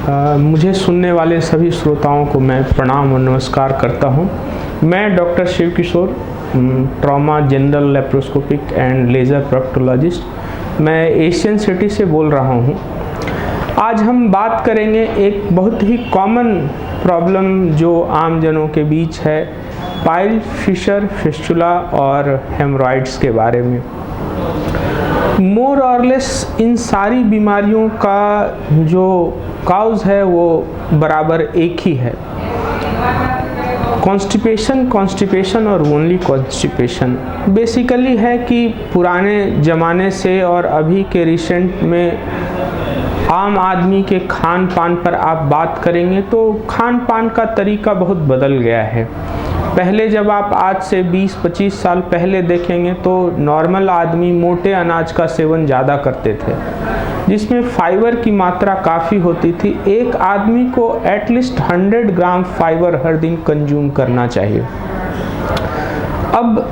मुझे सुनने वाले सभी श्रोताओं को मैं प्रणाम और नमस्कार करता हूं। मैं doctor Shiv Kishore, trauma general laparoscopic and laser proctologist, मैं एशियन सिटी से बोल रहा हूं। आज हम बात करेंगे एक बहुत ही कॉमन प्रॉब्लम जो आम जनों के बीच है, पाइल, फिशर, फिस्टुला और हेमरॉइड्स के बारे में। मोर और लेस इन सारी बीमारियों का जो काउज है वो बराबर एक ही है, कॉन्स्टिपेशन और ओनली कॉन्स्टिपेशन। बेसिकली है कि पुराने ज़माने से और अभी के रिसेंट में आम आदमी के खान पान पर आप बात करेंगे तो खान पान का तरीका बहुत बदल गया है। पहले जब आप आज से 20-25 साल पहले देखेंगे तो नॉर्मल आदमी मोटे अनाज का सेवन ज़्यादा करते थे, जिसमें फाइबर की मात्रा काफ़ी होती थी। एक आदमी को एटलीस्ट 100 ग्राम फाइबर हर दिन कंज्यूम करना चाहिए। अब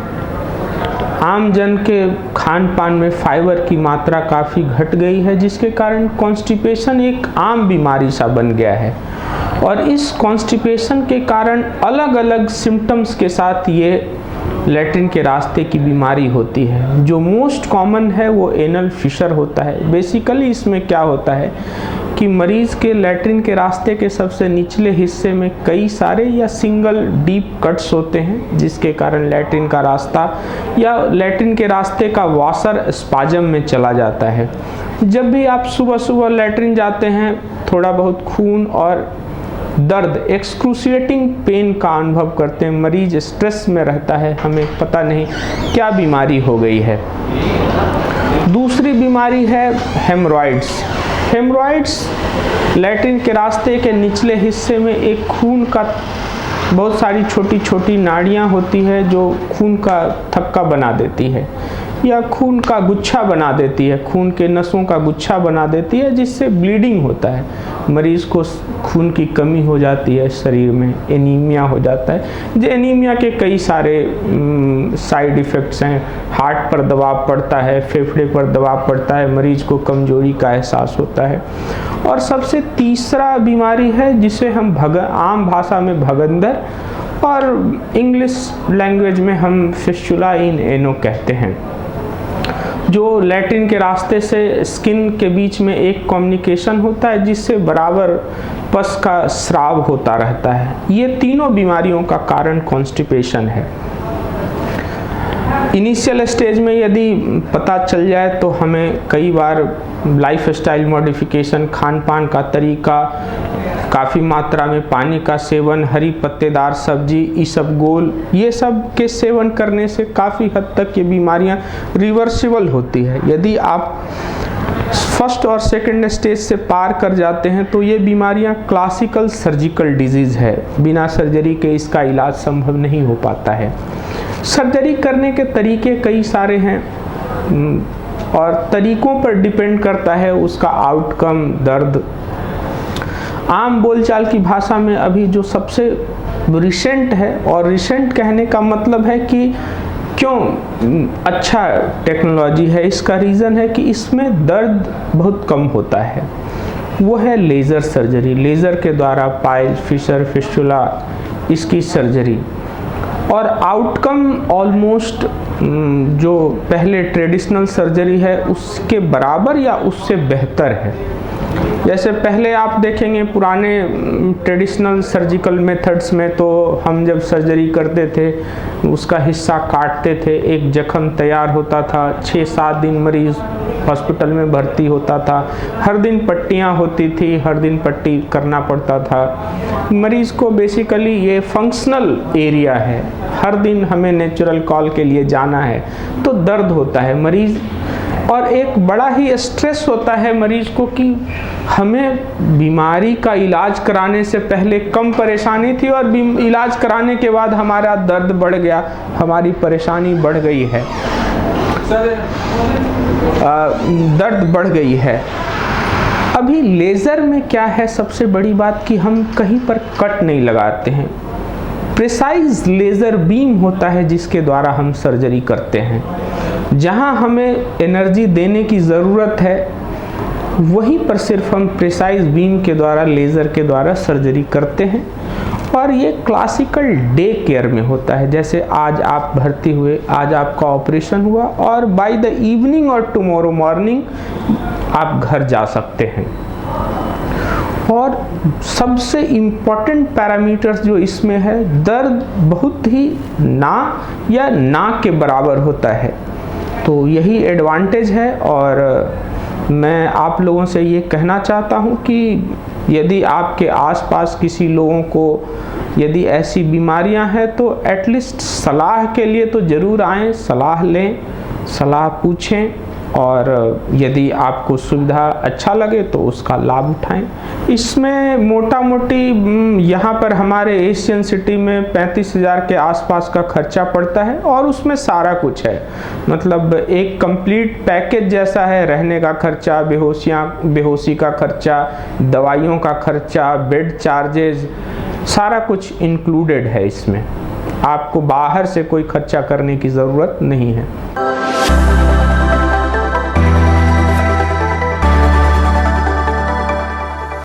आम जन के खान पान में फाइबर की मात्रा काफ़ी घट गई है, जिसके कारण कॉन्स्टिपेशन एक आम बीमारी सा बन गया है। और इस कॉन्स्टिपेशन के कारण अलग अलग सिम्टम्स के साथ ये लैट्रिन के रास्ते की बीमारी होती है। जो मोस्ट कॉमन है वो एनल फिशर होता है। बेसिकली इसमें क्या होता है कि मरीज के लैट्रिन के रास्ते के सबसे निचले हिस्से में कई सारे या सिंगल डीप कट्स होते हैं, जिसके कारण लैट्रिन का रास्ता या लैट्रिन के रास्ते का वॉशर स्पाजम में चला जाता है। जब भी आप सुबह सुबह लैट्रिन जाते हैं, थोड़ा बहुत खून और दर्द, एक्सक्रूशिएटिंग पेन का अनुभव करते हैं। मरीज स्ट्रेस में रहता है, हमें पता नहीं क्या बीमारी हो गई है। दूसरी बीमारी है हेमरॉइड्स। हेमरॉइड्स लैट्रिन के रास्ते के निचले हिस्से में एक खून का बहुत सारी छोटी छोटी नाड़ियाँ होती है जो खून का थक्का बना देती है या खून का गुच्छा बना देती है, खून के नसों का गुच्छा बना देती है, जिससे ब्लीडिंग होता है। मरीज को खून की कमी हो जाती है, शरीर में एनीमिया हो जाता है। जो एनीमिया के कई सारे साइड इफ़ेक्ट्स हैं। हार्ट पर दबाव पड़ता है, फेफड़े पर दबाव पड़ता है, मरीज को कमजोरी का एहसास होता है। और सबसे तीसरा बीमारी है जिसे हम आम भाषा में भगंदर और इंग्लिश लैंग्वेज में हम फिस्टुला इन एनो कहते हैं, जो लैट्रिन के रास्ते से स्किन के बीच में एक कम्युनिकेशन होता है, जिससे बराबर पस का स्राव होता रहता है। ये तीनों बीमारियों का कारण कॉन्स्टिपेशन है। इनिशियल स्टेज में यदि पता चल जाए तो हमें कई बार लाइफ स्टाइल मॉडिफिकेशन, खान पान का तरीका, काफ़ी मात्रा में पानी का सेवन, हरी पत्तेदार सब्जी, इसबगोल, ये सब के सेवन करने से काफ़ी हद तक ये बीमारियां रिवर्सिबल होती है। यदि आप फर्स्ट और सेकंड स्टेज से पार कर जाते हैं तो ये बीमारियां क्लासिकल सर्जिकल डिजीज़ है। बिना सर्जरी के इसका इलाज संभव नहीं हो पाता है। सर्जरी करने के तरीके कई सारे हैं और तरीकों पर डिपेंड करता है उसका आउटकम, दर्द। आम बोलचाल की भाषा में अभी जो सबसे रिसेंट है, और रिसेंट कहने का मतलब है कि क्यों अच्छा टेक्नोलॉजी है, इसका रीज़न है कि इसमें दर्द बहुत कम होता है। वो है लेज़र सर्जरी। लेज़र के द्वारा पाइल, फिशर, फिस्टुला, इसकी सर्जरी। और आउटकम ऑलमोस्ट जो पहले ट्रेडिशनल सर्जरी है उसके बराबर या उससे बेहतर है। जैसे पहले आप देखेंगे पुराने ट्रेडिशनल सर्जिकल मेथड्स में तो हम जब सर्जरी करते थे उसका हिस्सा काटते थे, एक जख्म तैयार होता था, 6-7 दिन मरीज हॉस्पिटल में भर्ती होता था, हर दिन पट्टियाँ होती थी, हर दिन पट्टी करना पड़ता था। मरीज को बेसिकली ये फंक्शनल एरिया है, हर दिन हमें नेचुरल कॉल के लिए जाना है तो दर्द होता है मरीज, और एक बड़ा ही स्ट्रेस होता है मरीज को कि हमें बीमारी का इलाज कराने से पहले कम परेशानी थी और इलाज कराने के बाद हमारा दर्द बढ़ गया, हमारी परेशानी बढ़ गई है, दर्द बढ़ गई है। अभी लेज़र में क्या है सबसे बड़ी बात कि हम कहीं पर कट नहीं लगाते हैं। प्रिसाइज लेज़र बीम होता है जिसके द्वारा हम सर्जरी करते हैं। जहां हमें एनर्जी देने की ज़रूरत है वहीं पर सिर्फ हम प्रिसाइज बीम के द्वारा, लेज़र के द्वारा सर्जरी करते हैं। और ये क्लासिकल डे केयर में होता है, जैसे आज आप भर्ती हुए, आज आपका ऑपरेशन हुआ और बाय द इवनिंग और टुमारो मॉर्निंग आप घर जा सकते हैं। और सबसे इम्पॉर्टेंट पैरामीटर्स जो इसमें है, दर्द बहुत ही ना के बराबर होता है। तो यही एडवांटेज है। और मैं आप लोगों से ये कहना चाहता हूँ कि यदि आपके आसपास किसी लोगों को यदि ऐसी बीमारियां हैं तो एटलीस्ट सलाह के लिए तो ज़रूर आएँ, सलाह लें, सलाह पूछें, और यदि आपको सुविधा अच्छा लगे तो उसका लाभ उठाएं। इसमें मोटा मोटी यहाँ पर हमारे एशियन सिटी में 35,000 के आसपास का खर्चा पड़ता है और उसमें सारा कुछ है। मतलब एक कंप्लीट पैकेज जैसा है, रहने का खर्चा, बेहोशी का खर्चा, दवाइयों का खर्चा, बेड चार्जेस, सारा कुछ इंक्लूडेड है इसमें। आपको बाहर से कोई खर्चा करने की ज़रूरत नहीं है।